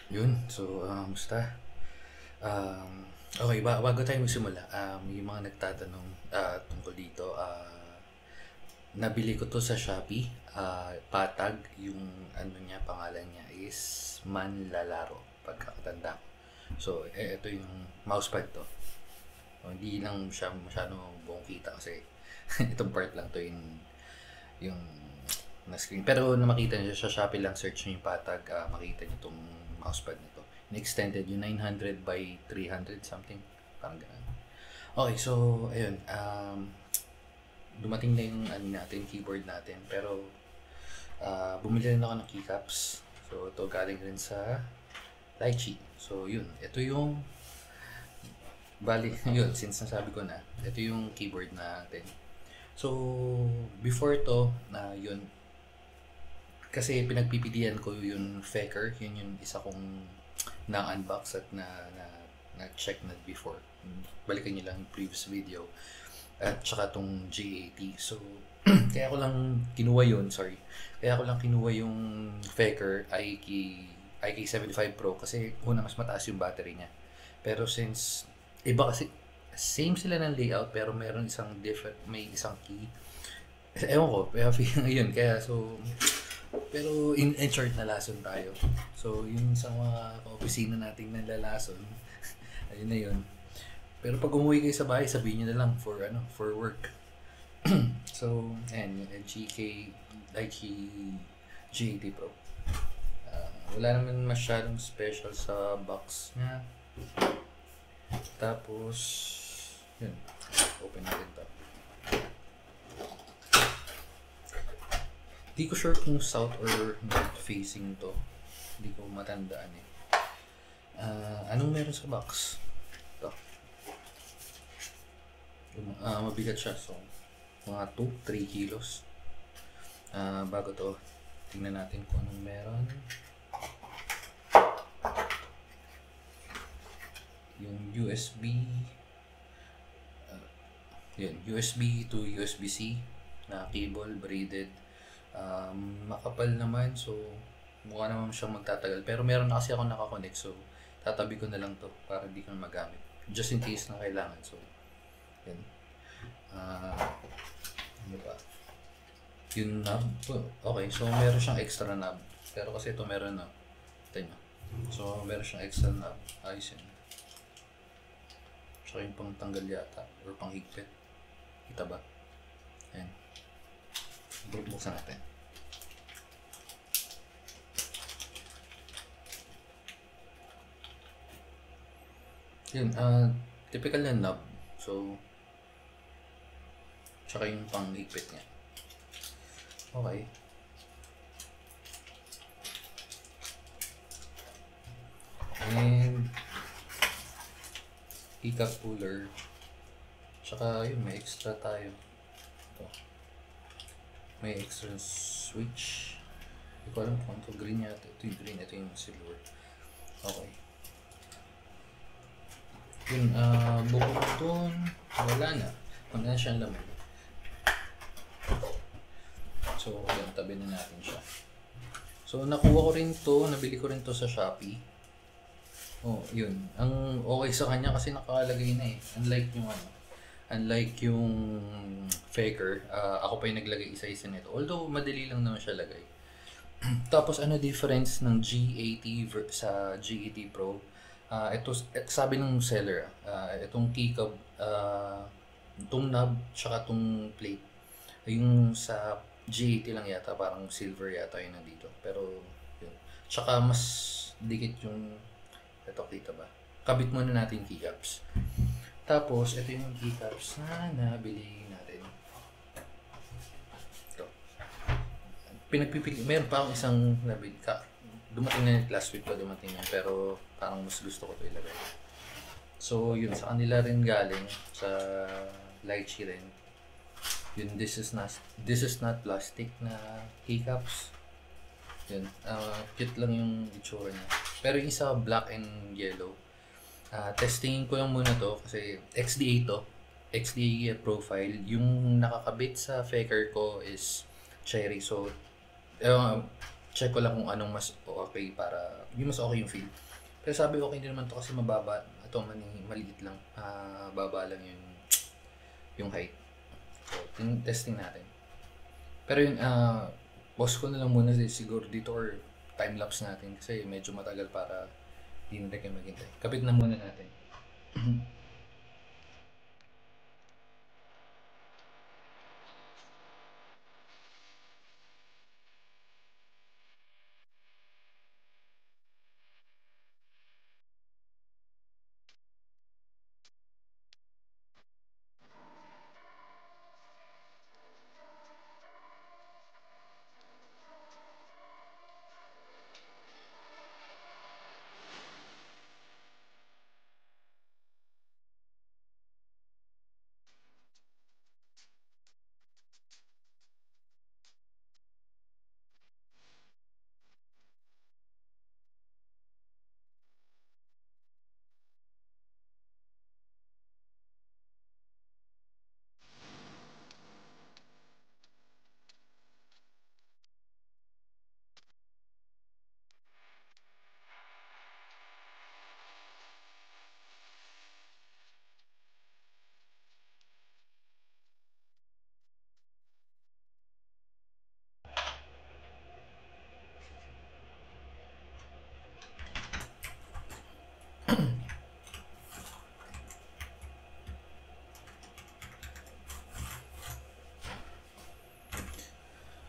Yun, so, musta? Okay, bago tayo magsimula, yung mga nagtatanong tungkol dito, nabili ko to sa Shopee, Patag, yung ano niya, pangalan niya is Manlalaro, pagkakatanda ko. So, ito yung mousepad to. Hindi lang siya masyado buong kita kasi itong part lang to yung na screen. Pero na makita niyo sa Shopee lang, search niyo yung Patag, makita niyo itong mousepad nito. In-extended yung 900 by 300 something. Parang ganun. Okay, so, ayun. Dumating na yung ano natin, keyboard natin. Pero, bumili rin ako ng keycaps. So, ito galing rin sa Lychee. So, yun. Ito yung, bali, yun, since nasabi ko na, ito yung keyboard natin. So, before to, yun, kasi pinagpipilian ko yung Faker, yun yung isa kong na-unbox at na-check na before. Balikan nyo lang yung previous video. At saka tong G80. So, kaya ko lang kinuha yun, sorry. Kaya ko lang kinuha yung Faker IK75 Pro kasi una mas mataas yung battery niya. Pero since iba kasi same sila ng layout pero meron isang different, may isang key. Ewan ko, pero yun, kaya so pero in short na lason tayo. So, yung sa mga ka-opisina nating nalalason, ayun na yun. Pero pag umuwi kayo sa bahay, sabihin nyo na lang for work. So, ayan, yung LG G80 Pro. Wala naman masyadong special sa box niya. Tapos, yun. Open natin to. Di ko sure kung south or north facing to. Hindi ko matandaan eh. Anong meron sa box? Ito. Mabigat siya. So, mga 2-3 kilos. Bago to, tingnan natin kung anong meron. Yung USB. Yun, USB to USB-C na cable, braided. Makapal naman, so mukha naman siyang magtatagal. Pero meron na kasi ako nakakonect, so tatabi ko na lang to para hindi ko na magamit. Just in case na kailangan. So, yun. Ano ba? Yung knob. Okay, so meron siyang extra knob. Pero kasi ito meron na. Ito nyo. So, meron siyang extra knob. Ayos yun. Tsaka yung pang tanggal yata. Or pang higpit. Kita ba? Ayan. Buksan natin. Yun, typical na knob. So, tsaka yung pang higpit niya. Okay. And keycap puller. Tsaka yun, may extra tayo. Ito. May extra switch. Hindi ko alam kung ito green yata. Ito yung green, ito yung silver. Okay. Yun, bukod doon, wala na. Wala na siyang laman. So, yan, tabi na natin siya. So, nakuha ko rin to, nabili ko rin to sa Shopee. Oh, yun. Ang okay sa kanya kasi nakalagay na eh. Unlike yung Faker, ako pa yung naglagay isa-isa nito. Although, madali lang naman siya lagay. Tapos, ano difference ng G80 sa G80 Pro? Ito, sabi ng seller, itong keycap, itong knob, tsaka itong plate, yung sa G80 lang yata, parang silver yata yung nandito. Pero, yun. Tsaka mas dikit yung, ito kita ba? Kabit muna natin yung keycaps. Tapos, ito yung keycaps na nabili natin. Ito. Pinagpipili, meron pa akong isang nabili ka. Dumating na yung last week pa dumating yan, pero parang mas gusto ko ito ilagay. So, yun, sa kanila rin galing, sa Lychee rin. Yun, this is not plastic na keycaps. Yun, cute lang yung itsura niya. Pero yung isa black and yellow. Testingin ko lang muna to kasi XDA to. XDA profile. Yung nakakabit sa Faker ko is cherry. So, check ko lang kung anong mas okay para yung mas okay yung feel. Pero sabi okay din naman to kasi mababa. Ito maliit lang. Baba lang yung height. So, testing natin. Pero yun, pause ko na lang muna siguro dito or time-lapse natin kasi medyo matagal para hindi na kayo maghintay. Kapit na muna natin.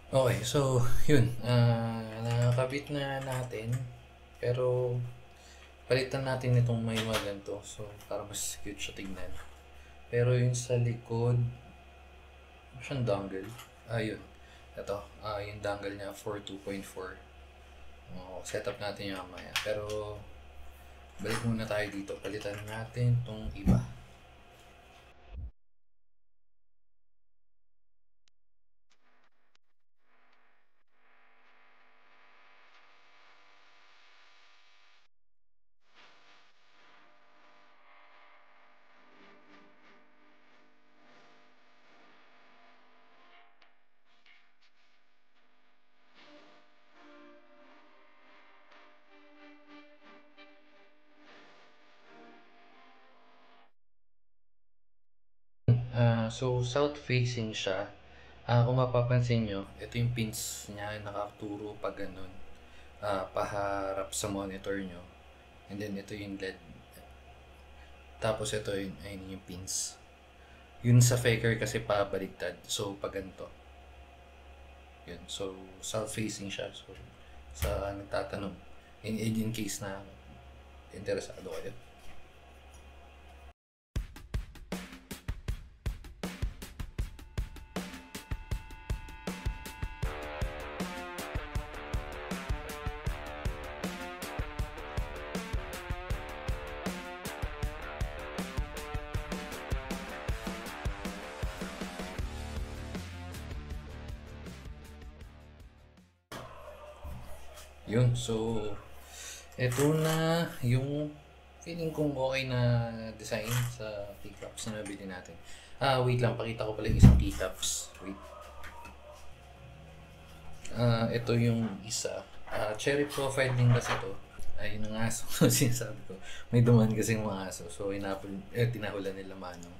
Okay, so yun. Nakakabit na natin. Pero palitan natin itong may mga ganito. So para mas cute siya tignan. Pero yung sa likod, ano siyang dongle? Yun. Ito, yung dongle niya for 2.4. Setup natin yung mamaya. Pero balik muna tayo dito. Palitan natin itong iba. So south facing siya. Kung mapapansin nyo, ito yung pins niya nakaturo pag ganun. Paharap sa monitor nyo. And then ito yung LED. Tapos ito ayun yung pins. Yun sa faker kasi pabaligtad. So pag ganito. Yun. So south facing siya. So sa nagtatanong. In case na interesado kayo. Yun, so eto na yung feeling kong okay na design sa keycaps na nabili natin. Wait lang, pakita ko pala yung isang keycaps. Wait. Ito yung isa. Cherry profile din kasi to. Ayun ang aso. Sinasabi ko. May duman kasi mga aso. So, tinahulan nila manong.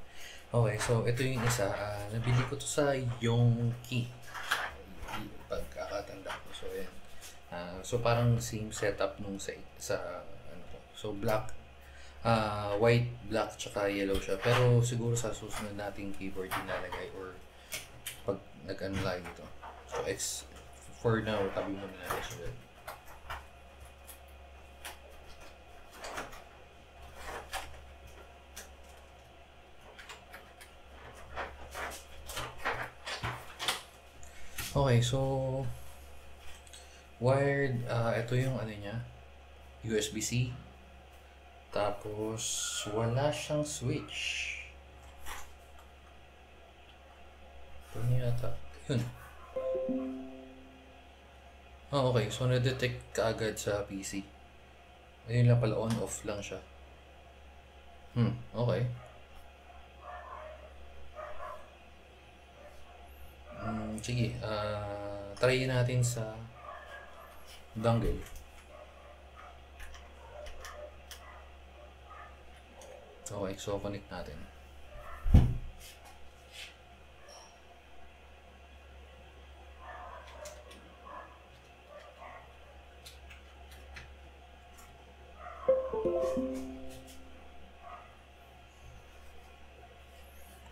Okay, so ito yung isa. Nabili ko to sa Yongki. Pagkakatanda ko. So, yan. So parang same setup nung sa ano to. So black, white, black tsaka yellow siya. Pero siguro sa susunod nating keyboard ilalagay or pag nag-ano lagi dito. So for now, tabi muna natin siya. Okay, so wired, ito yung ano niya, USB-C. Tapos, wala siyang switch. Ito niya yata. Yun. Okay. So, na-detect kaagad sa PC. Ayun lang pala, on-off lang siya. Okay. Sige, try natin sa dongle. Okay, so connect natin.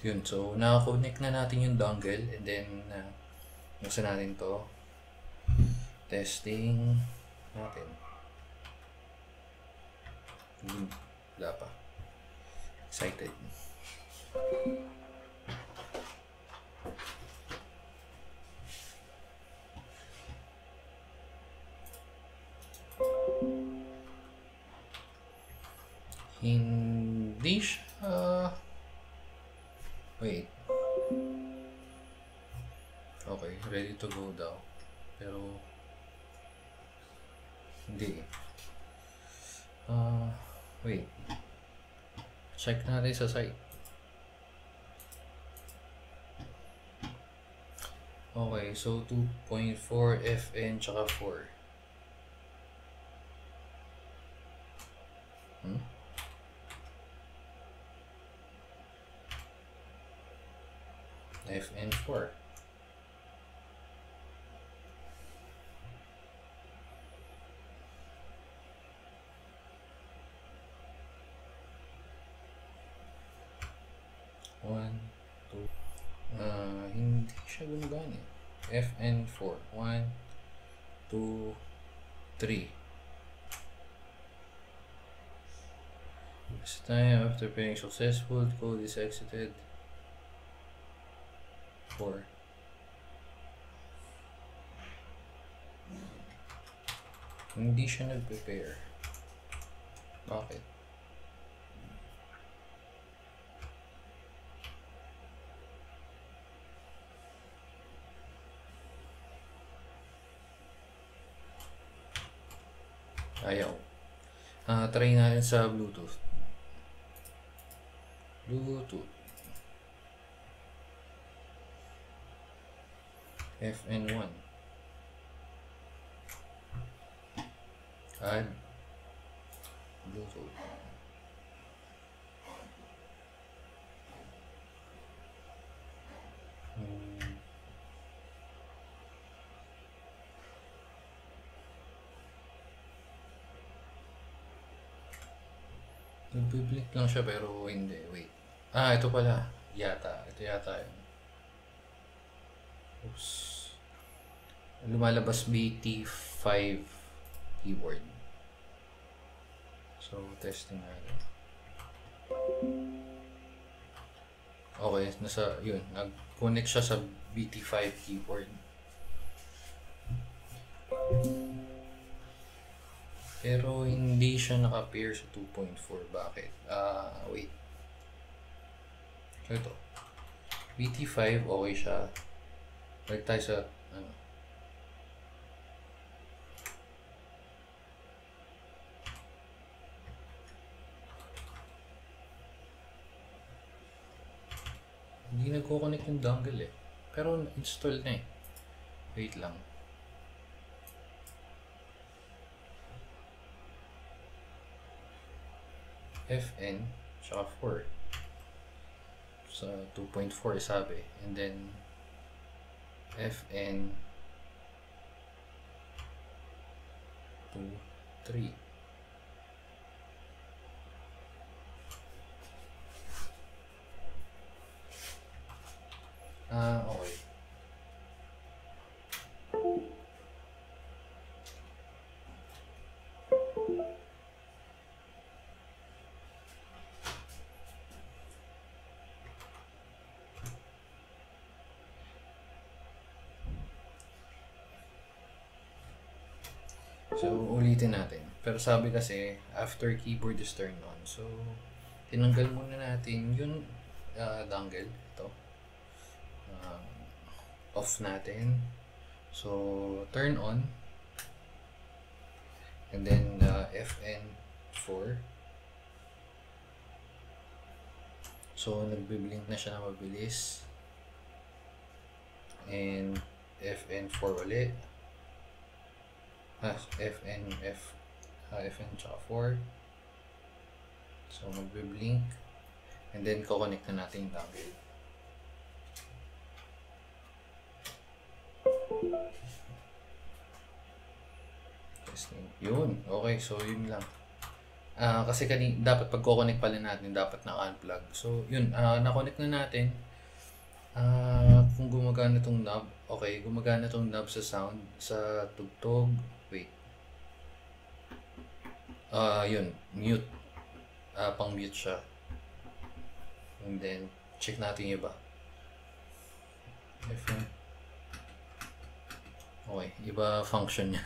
Yun, so naka-connect na natin yung dongle, and then buksan natin to. Testing natin. Wala pa. Excited. Hindi siya... Wait. Okay, ready to go daw. Pero... Hindi. Wait. Check natin sa site. Okay, so 2.4 FN tsaka 4. FN4. Hindi siya gumagana. FN4. 1, 2, 3. This time after being successful, the code is exited. 4. Hindi siya nag-prepare. Bakit? Ayaw. Try natin sa Bluetooth. FN1. Add Bluetooth. Nagbiblink lang siya pero hindi. Wait. Ito pala. Ito yata yun. Oops. Lumalabas BT5 keyboard. So, testing natin. Okay, yun. Nag-connect siya sa BT5 keyboard. Pero hindi siya naka-pair sa 2.4. Bakit? Wait. So, ito. BT5, okay siya. Balik tayo sa, hindi nagko-connect yung dongle eh. Pero install na eh. Wait lang. FN tsaka 4 sa 2.4 sabi, and then FN 2, 3. Okay. So, ulitin natin. Pero sabi kasi, after keyboard is turned on. So, tinanggal muna natin yung dongle. Ito. Off natin. So, turn on. And then, FN4. So, nagbiblink na siya na mabilis. And, FN4 ulit. FN tsaka 4. So magbe-blink and then ko-connect na natin yung dongle. Testing. Yun. Okay, so yun lang. Kasi dapat pag-connect pala natin, dapat na-unplug. So, yun. Na-connect na natin. Kung gumagana tong knob. Okay, gumagana tong knob sa sound. Sa tugtog. Wait. Yun. Mute. Pang-mute siya. And then, check natin yung iba. FM. Okay, iba function niya.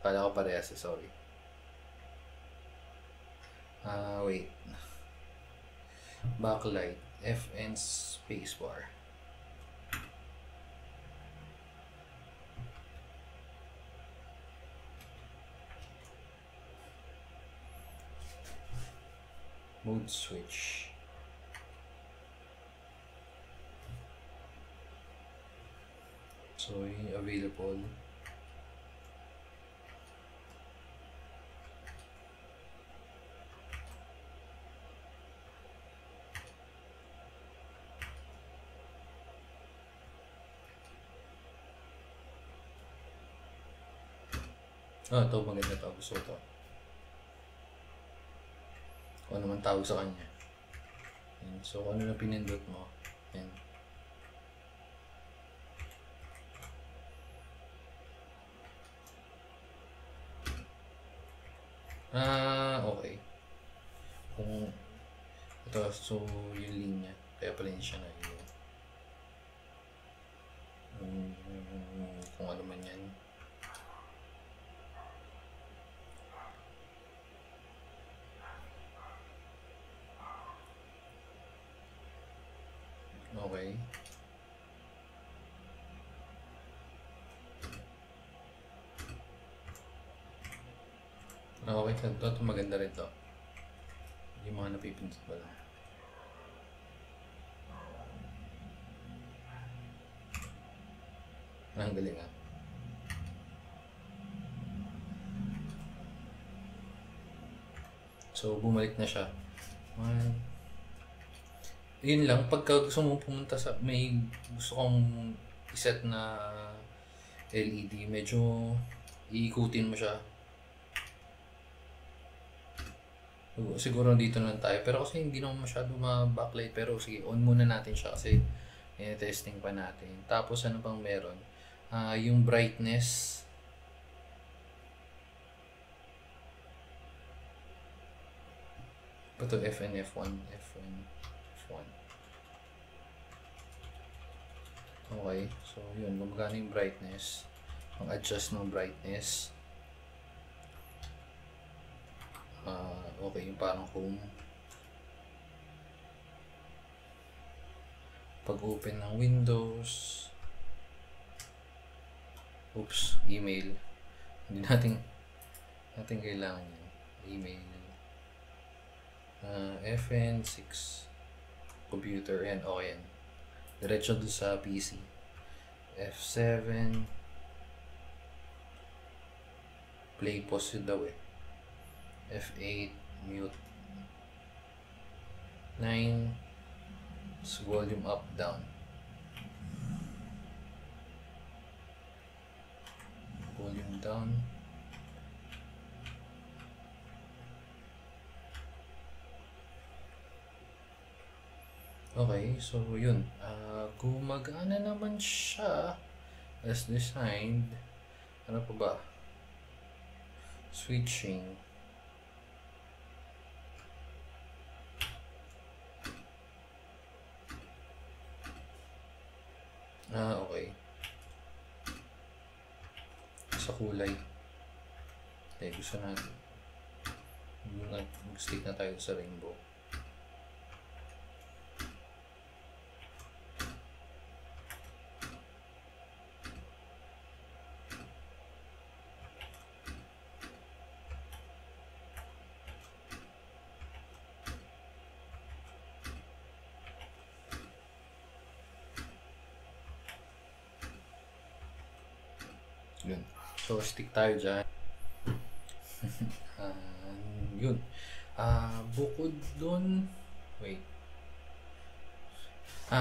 Kala ko parehas, sorry. Wait. Backlight. FN spacebar. Mode switch. So, yung available. Ito maganda to. Gusto ko to. Kung ano man tawag sa kanya. Yan. So, kung ano na pinindot mo. Yan. Okay. Kung ito, so yung linya. Kaya pala hindi siya na yun. Kung ano man yan. Okay. Okay, ito maganda rin to. Yung mga napipindot ba lang. Ang galing ah. So, bumalik na siya. Yun lang, pagka gusto mo pumunta sa, may gusto kong iset na LED, medyo iikutin mo siya. Siguro dito lang tayo, pero kasi hindi naman masyado ma-backlight, pero sige, on muna natin siya kasi testing pa natin. Tapos ano pang meron? Yung brightness. Ito FN, F1, FN, F1. Okay, so yun, gumagana yung brightness. Mag-adjust ng brightness. Okay, yung parang home. Pag-open ng Windows. Oops, email. Hindi natin kailangan yun. Email. FN6. Computer, yan, okay yan. Diretso doon sa PC. F7. Play pause yun daw eh. F8. Mute. 9. Volume up, down. Volume down. Okay, so yun. Gumagana naman siya as designed. Ano pa ba? Switching. Okay. Sa kulay. Okay, gusto natin. Mag-stick na tayo sa rainbow. Yun. So, stick tayo dyan. Yun. Bukod dun, wait.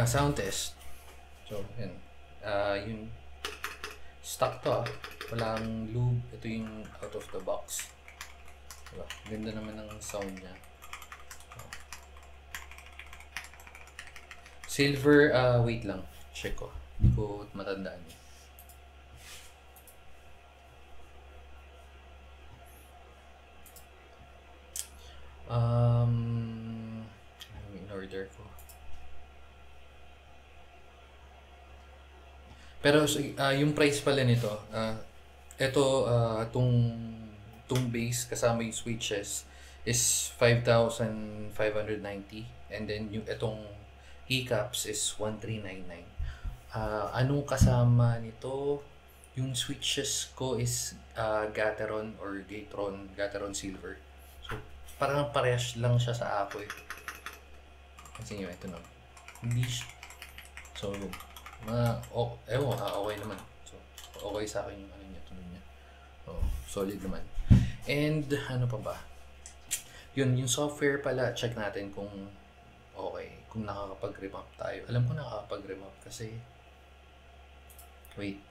Sound test. So, yun. Yun. Stock to Walang lube. Ito yung out of the box. Diba? Ganda naman ng sound niya. Silver, wait lang. Check ko. Hindi ko matandaan yun. In order ko. Pero yung price pala nito, ito, tong base kasama yung switches is 5,590 and then yung itong keycaps is 1,399. Anong kasama nito? Yung switches ko is Gateron or Gateron Silver. So parang parehas lang siya sa Apoy. Kasi nyo, ito na. Hindi siya. So, okay naman. So, okay sa akin yung ano niya, tunog niya. Solid naman. And, ano pa ba? Yun, yung software pala, check natin kung okay, kung nakakapag-remap tayo. Alam ko nakakapag-remap kasi, wait.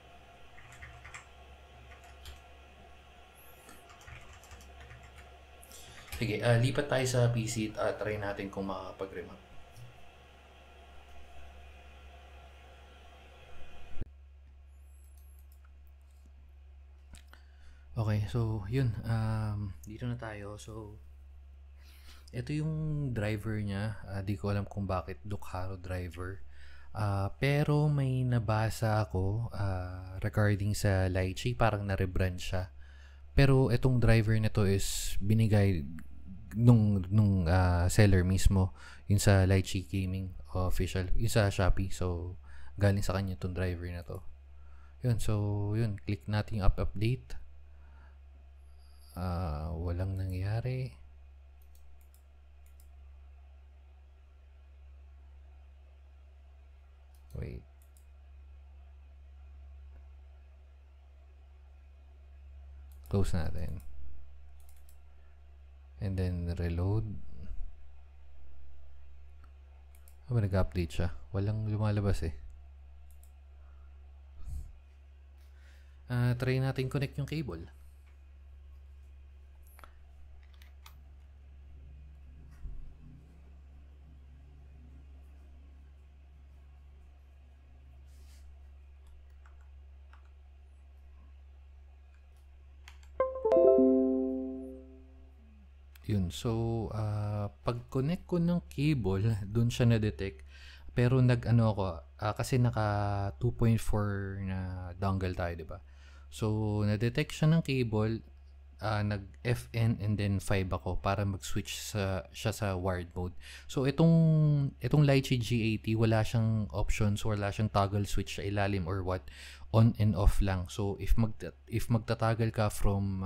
Sige, lipat tayo sa PC at try natin kung makakapag-remap. Okay, so yun, dito na tayo. So, ito yung driver niya. Di ko alam kung bakit Ducaro driver. Pero may nabasa ako regarding sa Lychee, parang na-rebrand siya. Pero itong driver na to is binigay nung seller mismo, yun sa Lychee Gaming official, yun sa Shopee. So, galing sa kanya itong driver na to. Yun, so yun, click natin yung update. Walang nangyari. Wait. Close natin. And then reload. Nag-update siya. Walang lumalabas eh. Try natin connect yung cable. Yun. So, pag-connect ko ng cable, dun siya na-detect. Pero nag-ano ako, kasi naka 2.4 na dongle tayo, di ba? So, na-detect siya ng cable, nag-FN and then 5 ako para mag-switch siya sa wired mode. So, itong Lychee G80, wala siyang options, wala siyang toggle switch sa ilalim or what, on and off lang. So, if magtatagal ka from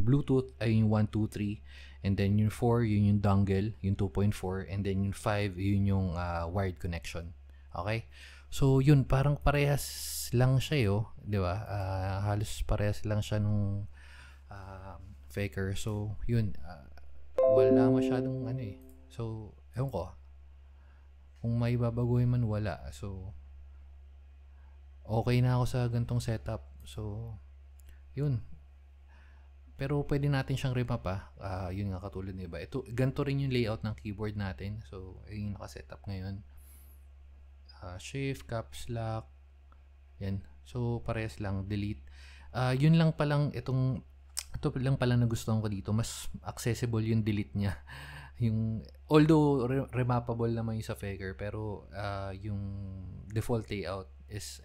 Bluetooth, ay yung 1, 2, 3, and then yung 4, yun yung dongle, yung 2.4, and then yung 5, yun yung wired connection. Okay? So, yun, parang parehas lang siya, di ba? Halos parehas lang siya nung faker. So, yun, wala masyadong ano eh. So, ewan ko. Kung may babaguhin man, wala. So, okay na ako sa gantong setup. So, yun. Pero pwede natin siyang remap yun nga katulad ng iba. Ito, ganito rin yung layout ng keyboard natin. So, yung nakasetup ngayon. Shift, caps lock. Yan. So, parehas lang. Delete. Yun lang palang ito lang pala nagustuhan ko dito. Mas accessible yung delete niya. Although remapable naman yung sa Faker, pero yung default layout is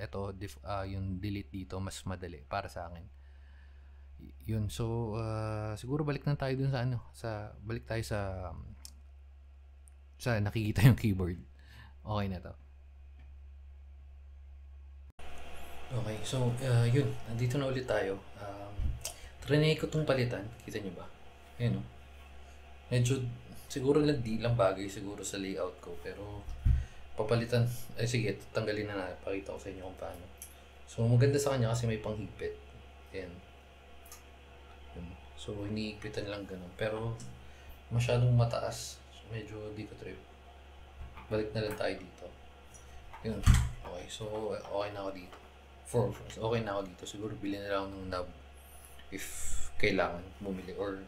yung delete dito mas madali para sa akin. Yun, so siguro balik na tayo dun balik tayo sa nakikita yung keyboard. Okay na to. Okay, so yun, nandito na ulit tayo. Trinay ko itong palitan, kita nyo ba? Ayan medyo siguro di lang bagay siguro sa layout ko, pero papalitan, sige, tanggalin na natin, pakita ko sa inyo kung paano. So maganda sa kanya kasi may panghigpit. Ayan. So, hinihipitan lang ganun. Pero, masyadong mataas. So, medyo di ko trip. Balik na lang tayo dito. Yun. Okay. So, okay na ako dito. Okay na ako dito. Siguro bilhin na lang ako ng knob if kailangan bumili or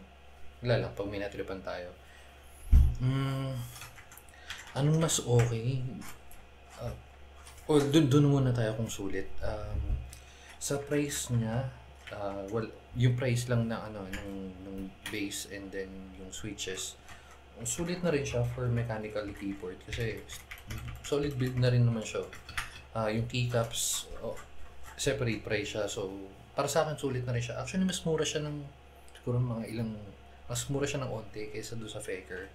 wala lang pag may natripan tayo. Anong mas okay? Dun muna tayo kung sulit. Sa price niya, yung price lang na ng base and then yung switches, sulit na rin siya for mechanical keyboard kasi solid build na rin naman siya. Yung keycaps, separate price siya. So, para sa akin sulit na rin siya. Actually, mas mura siya ng siguro mas mura siya ng onte kaysa doon sa Faker.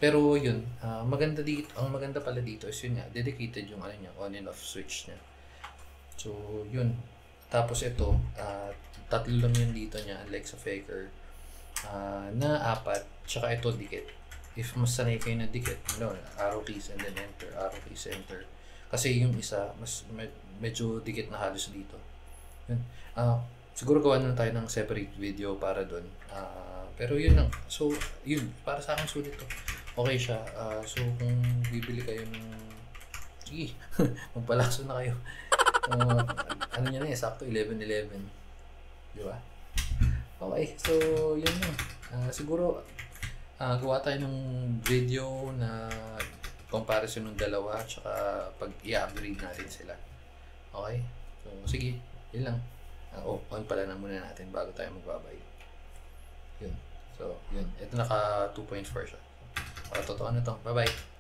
Pero yun, maganda dito, ang maganda pala dito is yun nga, dedicated yung on and off switch niya. So, yun. Tapos ito, tatlo lang yun dito niya, unlike sa Faker, na 4, tsaka ito dikit. If mas sanay kayo na dikit, arrow keys and then enter, arrow keys, enter. Kasi yung isa, medyo dikit na halos dito. Yun. Siguro gawa na tayo ng separate video para doon. Pero yun lang. So, yun. Para sa akin sulit to. Okay siya. So, kung bibili kayo ng... Sige, magpalaso na kayo. Ano niya na sakto 11:11. Di ba? Okay. So, yun lang. Siguro, gawa tayo ng video na comparison ng dalawa tsaka pag i-upgrade natin sila. Okay? So, sige. Yun lang. On pala na muna natin bago tayo magbabay. Yun. So, yun. Ito naka 2.4 siya. Totoo na to. Bye-bye.